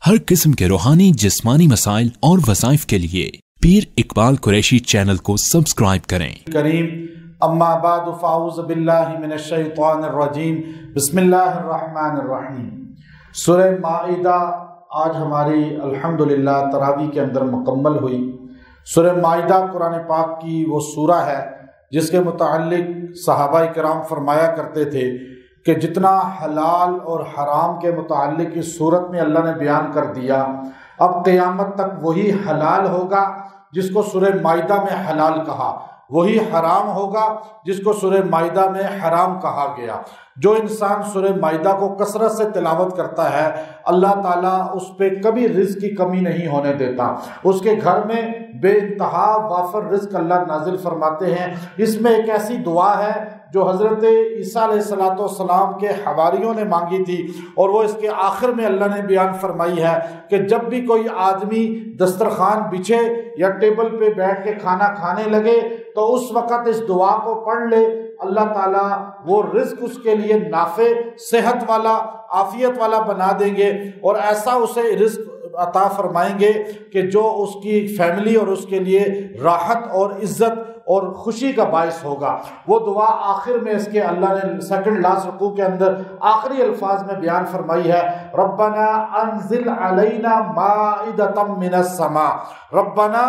ہر قسم کے روحانی جسمانی مسائل اور وظائف کے لیے پیر اقبال قریشی چینل کو سبسکرائب کریں۔ کریم اما بعد فاعوذ باللہ من الشیطان الرجیم بسم اللہ الرحمن الرحیم۔ سورہ مائدہ آج ہماری الحمدللہ تراویح کے اندر مکمل ہوئی۔ سورہ مائدہ قرآن پاک کی وہ سورہ ہے جس کے متعلق صحابہ کرام فرمایا کرتے تھے کہ جتنا حلال اور حرام کے متعلق اس صورت میں اللہ نے بیان کر دیا، اب قیامت تک وہی حلال ہوگا جس کو سورہ مائدہ میں حلال کہا، وہی حرام ہوگا جس کو سورہ مائدہ میں حرام کہا گیا۔ جو انسان سورہ مائدہ کو کثرت سے تلاوت کرتا ہے، اللہ تعالیٰ اس پہ کبھی رزق کی کمی نہیں ہونے دیتا، اس کے گھر میں بے انتہا وافر رزق اللہ نازل فرماتے ہیں۔ اس میں ایک ایسی دعا ہے جو حضرت عیسیٰ علیہ السلام کے حواریوں نے مانگی تھی، اور وہ اس کے آخر میں اللہ نے بیان فرمائی ہے کہ جب بھی کوئی آدمی دسترخوان بچھے یا ٹیبل پہ بیٹھ کے کھانا کھانے لگے تو اس وقت اس دعا کو پڑھ لے، اللہ تعالیٰ وہ رزق اس کے لیے نافع، صحت والا، عافیت والا بنا دیں گے، اور ایسا اسے رزق عطا فرمائیں گے کہ جو اس کی فیملی اور اس کے لیے راحت اور عزت اور خوشی کا باعث ہوگا۔ وہ دعا آخر میں اس کے اللہ نے سیکنڈ لاسٹ رکوع کے اندر آخری الفاظ میں بیان فرمائی ہے، ربنا انزل علینا مائدۃ من السماء، ربنا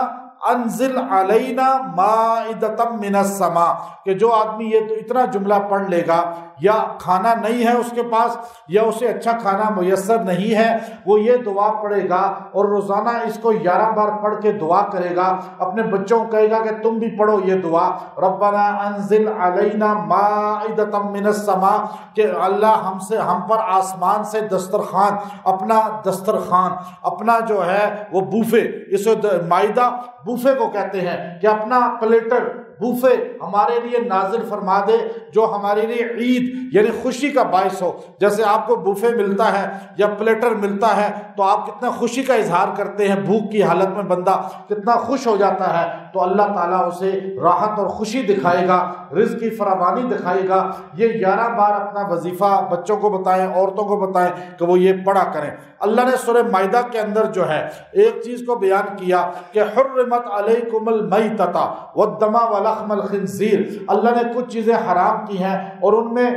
انزل علینا مائدۃ من السماء، کہ جو آدمی یہ تو اتنا جملہ پڑھ لے گا، یا کھانا نہیں ہے اس کے پاس یا اسے اچھا کھانا میسر نہیں ہے، وہ یہ دعا پڑھے گا اور روزانہ اس کو 11 بار پڑھ کے دعا کرے گا، اپنے بچوں کو کہے گا کہ تم بھی پڑھو یہ دعا، ربنا انزل علینا مائدۃ من السماء، کہ اللہ ہم پر آسمان سے دسترخوان، اپنا دسترخوان، اپنا جو ہے وہ بوفے، اسے مائدہ بوفے کو کہتے ہیں، کہ اپنا پلیٹر بوفے ہمارے لیے نازل فرما دے جو ہمارے لیے عید یعنی خوشی کا باعث ہو۔ جیسے آپ کو بوفے ملتا ہے یا پلیٹر ملتا ہے تو آپ کتنا خوشی کا اظہار کرتے ہیں، بھوک کی حالت میں بندہ کتنا خوش ہو جاتا ہے، تو اللہ تعالیٰ اسے راحت اور خوشی دکھائے گا، رزق کی فراوانی دکھائے گا۔ یہ 11 بار اپنا وظیفہ بچوں کو بتائیں، عورتوں کو بتائیں کہ وہ یہ پڑھا کریں۔ اللہ نے سورہ مائدہ کے اندر جو ہے ایک چیز کو بیان کیا کہ حرمت علیکم المیتۃ والدم ولحم الخنزیر، اللہ نے کچھ چیزیں حرام کی ہیں اور ان میں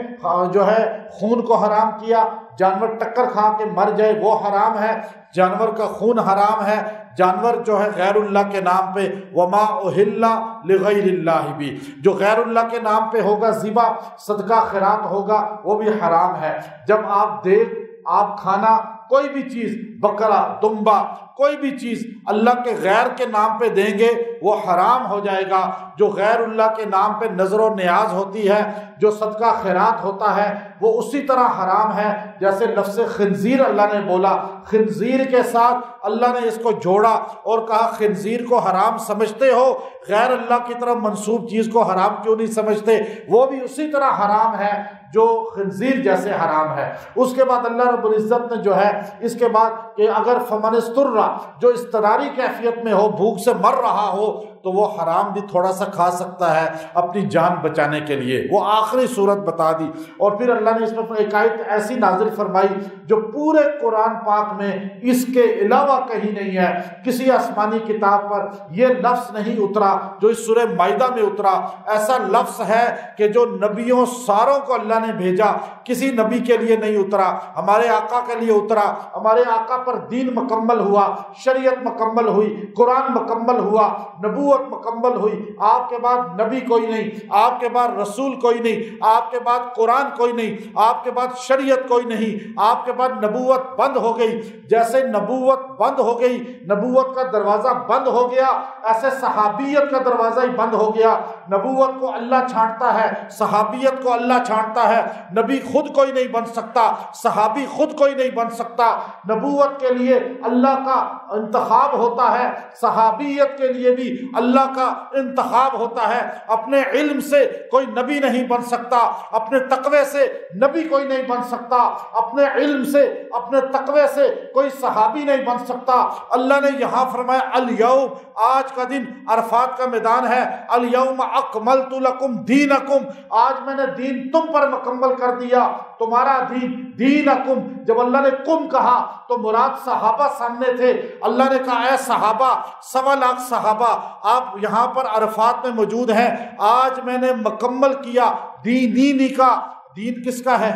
جو ہے خون کو حرام کیا، جانور ٹکر کھا کے مر جائے وہ حرام ہے، جانور کا خون حرام ہے، جانور جو ہے غیر اللہ کے نام پہ وما اہل لغیر اللہ بھی، جو غیر اللہ کے نام پہ ہوگا ذبح، صدقہ خیرات ہوگا، وہ بھی حرام ہے۔ جب آپ دیکھ آپ کھانا کوئی بھی چیز، بکرا، دمبا، کوئی بھی چیز اللہ کے غیر کے نام پہ دیں گے وہ حرام ہو جائے گا۔ جو غیر اللہ کے نام پہ نظر و نیاز ہوتی ہے، جو صدقہ خیرات ہوتا ہے، وہ اسی طرح حرام ہے جیسے لفظ خنزیر اللہ نے بولا، خنزیر کے ساتھ اللہ نے اس کو جوڑا اور کہا خنزیر کو حرام سمجھتے ہو، غیر اللہ کی طرف منسوب چیز کو حرام کیوں نہیں سمجھتے، وہ بھی اسی طرح حرام ہے جو خنزیر جیسے حرام ہے۔ اس کے بعد اللہ رب العزت نے جو ہے اس کے بعد کہ اگر فمن استر، جو اضطراری کیفیت میں ہو، بھوک سے مر رہا ہو، تو وہ حرام بھی تھوڑا سا کھا سکتا ہے اپنی جان بچانے کے لیے، وہ آخری صورت بتا دی۔ اور پھر اللہ نے اس میں ایک آیت ایسی نازل فرمائی جو پورے قرآن پاک میں اس کے علاوہ کہیں نہیں ہے، کسی آسمانی کتاب پر یہ لفظ نہیں اترا جو اس سورہ مائدہ میں اترا۔ ایسا لفظ ہے کہ جو نبیوں ساروں کو اللہ نے بھیجا، کسی نبی کے لیے نہیں اترا، ہمارے آقا کے لیے اترا، ہمارے آقا پر دین مکمل ہوا، شریعت مکمل ہوئی، قرآن مکمل ہوا، نبوت مکمل ہوئی۔ آپ کے بعد نبی کوئی نہیں، آپ کے بعد رسول کوئی نہیں، آپ کے بعد قرآن کوئی نہیں، آپ کے بعد شریعت کوئی نہیں، آپ کے بعد نبوت بند ہو گئی۔ جیسے نبوت بند ہو گئی، نبوت کا دروازہ بند ہو گیا، ایسے صحابیت کا دروازہ ہی بند ہو گیا۔ نبوت کو اللہ چھانٹتا ہے، صحابیت کو اللہ چھانٹتا ہے۔ نبی خود کوئی نہیں بن سکتا، صحابی خود کوئی نہیں بن سکتا۔ نبوت کے لیے اللہ کا انتخاب ہوتا ہے، صحابیت کے لیے بھی اللہ کا انتخاب ہوتا ہے۔ اپنے علم سے کوئی نبی نہیں بن سکتا، اپنے تقوی سے نبی کوئی نہیں بن سکتا، اپنے علم سے، اپنے تقوی سے کوئی صحابی نہیں بن سکتا۔ اللہ نے یہاں فرمایا الیوم، آج کا دن عرفات کا میدان ہے، الیوم اکملت لکم دینکم، آج میں نے دین تم پر مکمل کر دیا۔ تمہارا دین دینکم، جب اللہ نے کم کہا تو مراد صحابہ سامنے تھے۔ اللہ نے کہا اے صحابہ، 1.25 لاکھ صحابہ آپ یہاں پر عرفات میں موجود ہیں، آج میں نے مکمل کیا دینی نکاح۔ دین کس کا ہے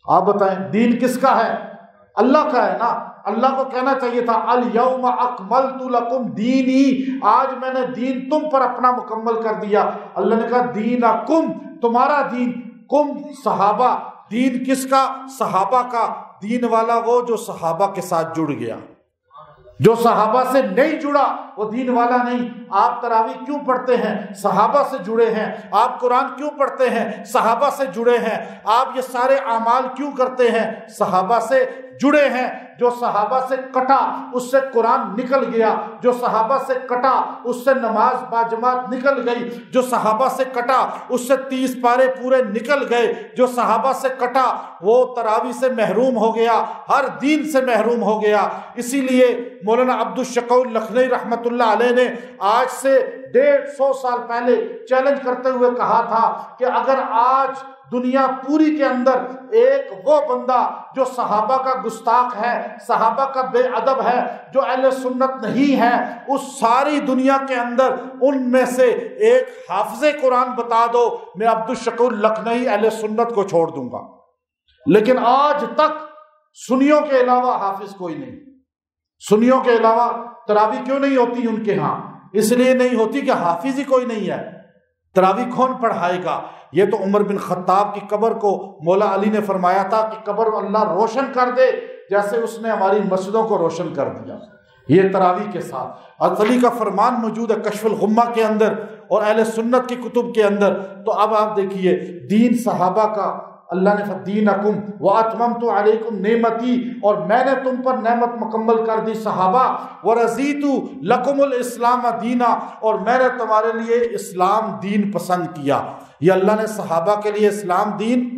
آپ بتائیں؟ دین کس کا ہے؟ اللہ کا ہے نا۔ اللہ کو کہنا چاہیے تھا الیوم اکملت لکم دینی، آج میں نے دین تم پر اپنا مکمل کر دیا۔ اللہ نے کہا دینکم، تمہارا دین، کم صحابہ، دین کس کا؟ صحابہ کا۔ دین والا وہ جو صحابہ کے ساتھ جڑ گیا، جو صحابہ سے نہیں جڑا وہ دین والا نہیں۔ آپ تراویح کیوں پڑھتے ہیں؟ صحابہ سے جڑے ہیں۔ آپ قرآن کیوں پڑھتے ہیں؟ صحابہ سے جڑے ہیں۔ آپ یہ سارے اعمال کیوں کرتے ہیں؟ صحابہ سے جڑے ہیں۔ جو صحابہ سے کٹا اس سے قرآن نکل گیا، جو صحابہ سے کٹا اس سے نماز باجماعت نکل گئی، جو صحابہ سے کٹا اس سے 30 پارے پورے نکل گئے، جو صحابہ سے کٹا وہ تراویح سے محروم ہو گیا، ہر دین سے محروم ہو گیا۔ اسی لیے مولانا عبدالشکور لکھنوی رحمۃ اللہ علیہ نے آج سے 150 سال پہلے چیلنج کرتے ہوئے کہا تھا کہ اگر آج دنیا پوری کے اندر ایک وہ بندہ جو صحابہ کا گستاخ ہے، صحابہ کا بے ادب ہے، جو اہل سنت نہیں ہے، اس ساری دنیا کے اندر ان میں سے ایک حافظ قرآن بتا دو، میں عبدالشکور لکھنوی اہل سنت کو چھوڑ دوں گا۔ لیکن آج تک سنیوں کے علاوہ حافظ کوئی نہیں۔ سنیوں کے علاوہ تراویح کیوں نہیں ہوتی ان کے ہاں؟ اس لیے نہیں ہوتی کہ حافظ ہی کوئی نہیں ہے۔ تراویح کون پڑھائے گا؟ یہ تو عمر بن خطاب کی قبر کو مولا علی نے فرمایا تھا کہ قبر اللہ روشن کر دے، جیسے اس نے ہماری مسجدوں کو روشن کر دیا۔ یہ تراویح کے ساتھ علی کا فرمان موجود ہے کشف الغمہ کے اندر اور اہل سنت کی کتب کے اندر۔ تو اب آپ دیکھیے دین صحابہ کا، اللہ نے فدینکم واتممت علیکم نعمتی، اور میں نے تم پر نعمت مکمل کر دی صحابہ، ورضیت لکم الاسلام دینا، اور میں نے تمہارے لیے اسلام دین پسند کیا۔ یہ اللہ نے صحابہ کے لیے اسلام دین،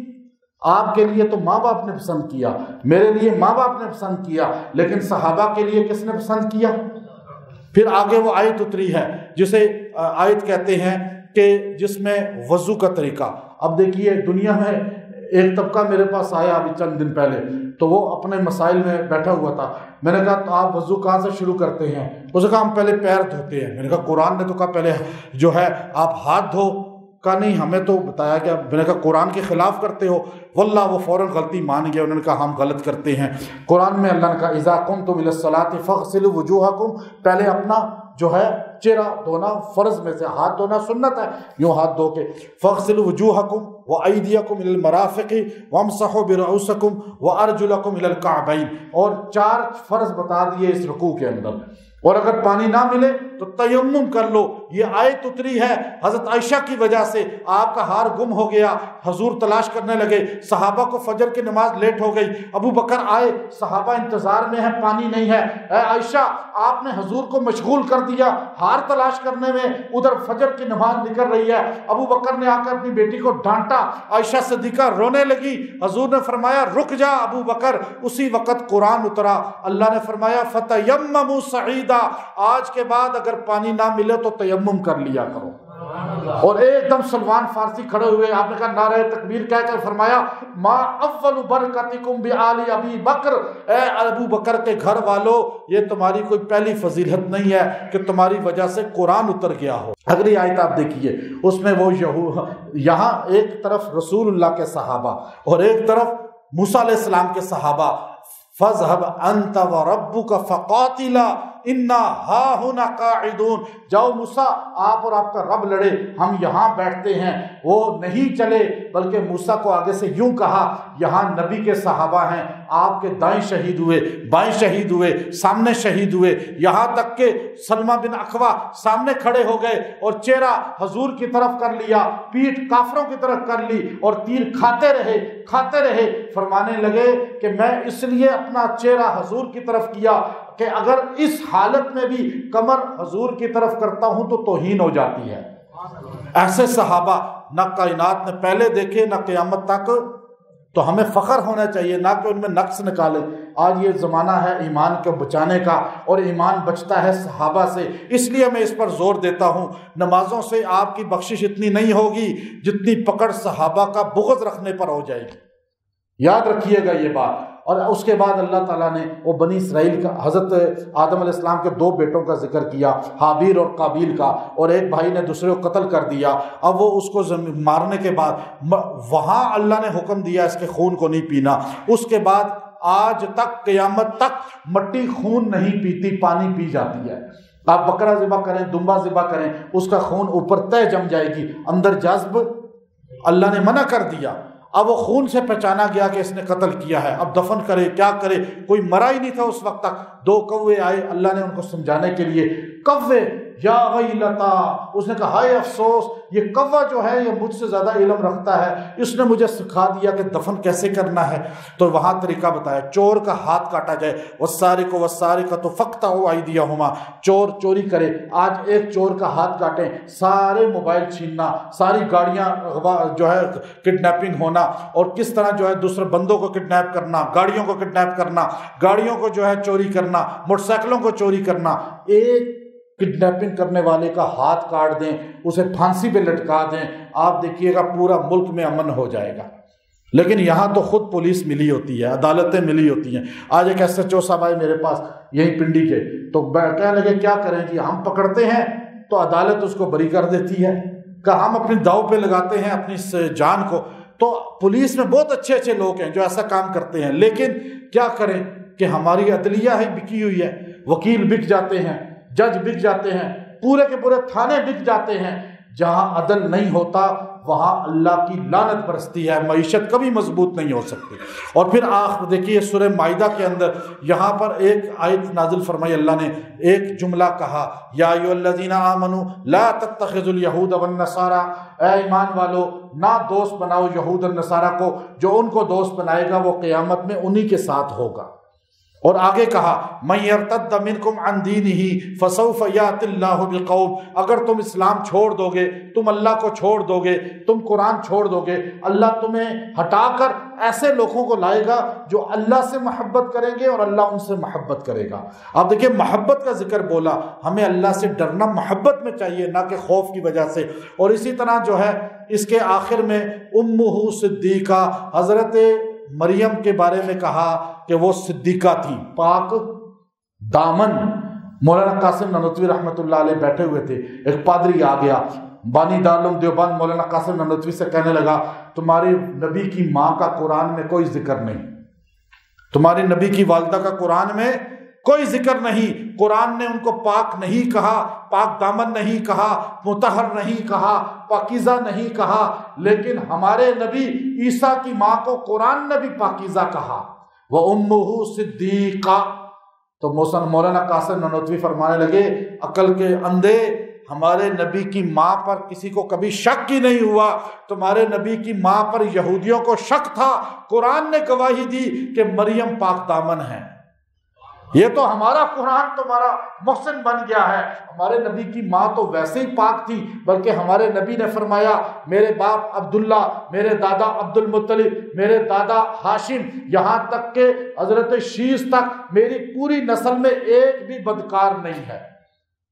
آپ کے لیے تو ماں باپ نے پسند کیا، میرے لیے ماں باپ نے پسند کیا، لیکن صحابہ کے لیے کس نے پسند کیا؟ پھر آگے وہ آیت اتری ہے جسے آیت کہتے ہیں کہ جس میں وضو کا طریقہ۔ اب دیکھیے دنیا میں ایک طبقہ میرے پاس آیا ابھی چند دن پہلے، تو وہ اپنے مسائل میں بیٹھا ہوا تھا۔ میں نے کہا تو آپ وضو کہاں سے شروع کرتے ہیں؟ اس نے کہا ہم پہلے پیر دھوتے ہیں۔ میں نے کہا قرآن نے تو کہا پہلے جو ہے آپ ہاتھ دھو، کا نہیں ہمیں تو بتایا گیا۔ میں نے کہا قرآن کے خلاف کرتے ہو؟ واللہ وہ فوراً غلطی مان گیا، انہوں نے کہا ہم غلط کرتے ہیں۔ قرآن میں اللہ نے کہا اذا قمتم الی الصلاۃ فاغسلوا وجوہکم، پہلے اپنا جو ہے چہرہ دھونا فرض میں سے، ہاتھ دھونا سنت ہے، یوں ہاتھ دھو کے فاغسلوا وجوہکم وایدیکم الی المرافق وامسحوا برؤوسکم وارجلکم الی الکعبین، اور 4 فرض بتا دیے اس رکوع کے اندر۔ اور اگر پانی نہ ملے تو تیمم کر لو۔ یہ آیت اتری ہے حضرت عائشہ کی وجہ سے، آپ کا ہار گم ہو گیا، حضور تلاش کرنے لگے، صحابہ کو فجر کی نماز لیٹ ہو گئی، ابو بکر آئے، صحابہ انتظار میں ہیں، پانی نہیں ہے، اے عائشہ آپ نے حضور کو مشغول کر دیا ہار تلاش کرنے میں، ادھر فجر کی نماز نکل رہی ہے۔ ابو بکر نے آ کر اپنی بیٹی کو ڈانٹا، عائشہ صدیقہ رونے لگی، حضور نے فرمایا رک جا ابو بکر۔ اسی وقت قرآن اترا، اللہ نے فرمایا فتیمموا صعیدا، آج کے بعد اگر پانی نہ ملے تو تیمم کر لیا کرو۔ اور ایک دم سلمان فارسی کھڑے ہوئے، آپ نے کہا نعرہ تکبیر کہہ کر فرمایا ما اول برکتکم بآل ابی بکر، اے ابو بکر کے گھر والو، یہ تمہاری کوئی پہلی فضیلت نہیں ہے کہ تمہاری وجہ سے قرآن اتر گیا ہو۔ اگلی آیت آپ دیکھیے، اس میں وہ یہاں ایک طرف رسول اللہ کے صحابہ اور ایک طرف موسیٰ علیہ السلام کے صحابہ، فَاذْهَبْ أَنْتَ وَرَبُّكَ فَقَاتِلَا اِنَّا هَاهُنَا قَاعِدُونَ، جاؤ موسیٰ آپ اور آپ کا رب لڑے، ہم یہاں بیٹھتے ہیں۔ وہ نہیں چلے، بلکہ موسیٰ کو آگے سے یوں کہا یہاں نبی کے صحابہ ہیں، آپ کے دائیں شہید ہوئے، بائیں شہید ہوئے، سامنے شہید ہوئے، یہاں تک کہ سلمہ بن اکوع سامنے کھڑے ہو گئے اور چہرہ حضور کی طرف کر لیا، پیٹھ کافروں کی طرف کر لی، اور تیر کھاتے رہے، فرمانے لگے کہ میں اس لیے اپنا چہرہ حضور کی طرف کیا کہ اگر اس حالت میں بھی کمر حضور کی طرف کرتا ہوں تو توہین ہو جاتی ہے۔ ایسے صحابہ نہ کائنات نے پہلے دیکھے نہ قیامت تک، تو ہمیں فخر ہونا چاہیے، نہ کہ ان میں نقص نکالے۔ آج یہ زمانہ ہے ایمان کو بچانے کا، اور ایمان بچتا ہے صحابہ سے، اس لیے میں اس پر زور دیتا ہوں۔ نمازوں سے آپ کی بخشش اتنی نہیں ہوگی جتنی پکڑ صحابہ کا بغض رکھنے پر ہو جائے گی۔ یاد رکھیے گا یہ بات۔ اور اس کے بعد اللہ تعالیٰ نے وہ بنی اسرائیل کا حضرت آدم علیہ السلام کے 2 بیٹوں کا ذکر کیا، حابیل اور قابیل کا، اور ایک بھائی نے دوسرے کو قتل کر دیا۔ اب وہ اس کو مارنے کے بعد وہاں اللہ نے حکم دیا اس کے خون کو نہیں پینا۔ اس کے بعد آج تک قیامت تک مٹی خون نہیں پیتی، پانی پی جاتی ہے۔ آپ بکرا ذبح کریں، دمبا ذبح کریں، اس کا خون اوپر تہ جم جائے گی، اندر جذب اللہ نے منع کر دیا۔ اب وہ خون سے پہچانا گیا کہ اس نے قتل کیا ہے، اب دفن کرے کیا کرے، کوئی مرا ہی نہیں تھا اس وقت تک۔ 2 کوے آئے اللہ نے ان کو سمجھانے کے لیے، کوے یا ویلتا، اس نے کہا ہائے افسوس، یہ کوا جو ہے یہ مجھ سے زیادہ علم رکھتا ہے، اس نے مجھے سکھا دیا کہ دفن کیسے کرنا ہے۔ تو وہاں طریقہ بتایا، چور کا ہاتھ کاٹا جائے، والسارق والسارقۃ فاقطعوا ایدیہما، چور چوری کرے، آج ایک چور کا ہاتھ کاٹیں، سارے موبائل چھیننا، ساری گاڑیاں جو ہے کڈنیپنگ ہونا، اور کس طرح جو ہے دوسرے بندوں کو کڈنیپ کرنا، گاڑیوں کو کڈنیپ کرنا، گاڑیوں کو جو ہے چوری کرنا، موٹر سائیکلوں کو چوری کرنا۔ ایک کڈنیپنگ کرنے والے کا ہاتھ کاٹ دیں، اسے پھانسی پہ لٹکا دیں، آپ دیکھیے گا پورا ملک میں امن ہو جائے گا۔ لیکن یہاں تو خود پولیس ملی ہوتی ہے، عدالتیں ملی ہوتی ہیں۔ آج ایک SHO صاحب آئے میرے پاس یہیں پنڈی کے، تو کہنے لگے کیا کریں جی، ہم پکڑتے ہیں تو عدالت اس کو بری کر دیتی ہے، کہ ہم اپنی داؤ پہ لگاتے ہیں اپنی جان کو۔ تو پولیس میں بہت اچھے اچھے لوگ ہیں جو ایسا کام کرتے ہیں، لیکن کیا کریں کہ ہماری عدلیہ ہی بکی ہوئی ہے، وکیل بک جاتے ہیں، جج بک جاتے ہیں، پورے کے پورے تھانے بک جاتے ہیں۔ جہاں عدل نہیں ہوتا وہاں اللہ کی لعنت برستی ہے، معیشت کبھی مضبوط نہیں ہو سکتی۔ اور پھر آخر دیکھیے سورہ مائدہ کے اندر یہاں پر ایک آیت نازل فرمائی، اللہ نے ایک جملہ کہا، یا ایھا الذین آمنوا لا تتخذوا اليہود والنصارى، اے ایمان والو نہ دوست بناؤ یہود اور نصارہ کو، جو ان کو دوست بنائے گا وہ قیامت میں انہی کے ساتھ ہوگا۔ اور آگے کہا من یرتد منکم عن دینہ فسوف یأتی اللہ بقوم، اگر تم اسلام چھوڑ دو گے، تم اللہ کو چھوڑ دو گے، تم قرآن چھوڑ دو گے، اللہ تمہیں ہٹا کر ایسے لوگوں کو لائے گا جو اللہ سے محبت کریں گے اور اللہ ان سے محبت کرے گا۔ آپ دیکھیں محبت کا ذکر بولا، ہمیں اللہ سے ڈرنا محبت میں چاہیے، نہ کہ خوف کی وجہ سے۔ اور اسی طرح جو ہے اس کے آخر میں امہ صدیقہ، حضرت مریم کے بارے میں کہا کہ وہ صدیقہ تھی، پاک دامن۔ مولانا قاسم نانوتوی رحمۃ اللہ علیہ بیٹھے ہوئے تھے، ایک پادری آ گیا، بانی دارالعلوم دیوبند مولانا قاسم نانوتوی سے کہنے لگا تمہاری نبی کی ماں کا قرآن میں کوئی ذکر نہیں، تمہاری نبی کی والدہ کا قرآن میں کوئی ذکر نہیں، قرآن نے ان کو پاک نہیں کہا، پاک دامن نہیں کہا، مطہر نہیں کہا، پاکیزہ نہیں کہا، لیکن ہمارے نبی عیسیٰ کی ماں کو قرآن نے بھی پاکیزہ کہا، وَأُمُّهُ صِدِّیقَةٌ۔ تو مولانا قاسم نانوتوی فرمانے لگے عقل کے اندھے، ہمارے نبی کی ماں پر کسی کو کبھی شک ہی نہیں ہوا، تمہارے نبی کی ماں پر یہودیوں کو شک تھا، قرآن نے گواہی دی کہ مریم پاک دامن ہے۔ یہ تو ہمارا قرآن تمہارا محسن بن گیا ہے، ہمارے نبی کی ماں تو ویسے ہی پاک تھی، بلکہ ہمارے نبی نے فرمایا میرے باپ عبداللہ، میرے دادا عبد المطلب، میرے دادا ہاشم، یہاں تک کہ حضرت شیس تک میری پوری نسل میں ایک بھی بدکار نہیں ہے۔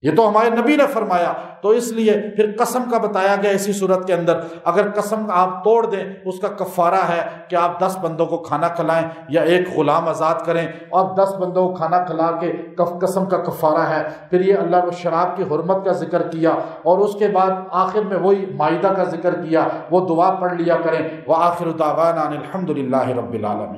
یہ تو ہمارے نبی نے فرمایا، تو اس لیے پھر قسم کا بتایا گیا اسی صورت کے اندر، اگر قسم آپ توڑ دیں اس کا کفارہ ہے کہ آپ 10 بندوں کو کھانا کھلائیں یا ایک غلام آزاد کریں، اور 10 بندوں کو کھانا کھلا کے قسم کا کفارہ ہے۔ پھر یہ اللہ نے شراب کی حرمت کا ذکر کیا، اور اس کے بعد آخر میں وہی مائدہ کا ذکر کیا، وہ دعا پڑھ لیا کریں۔ وآخر دعوانا ان الحمد للہ رب العالمین۔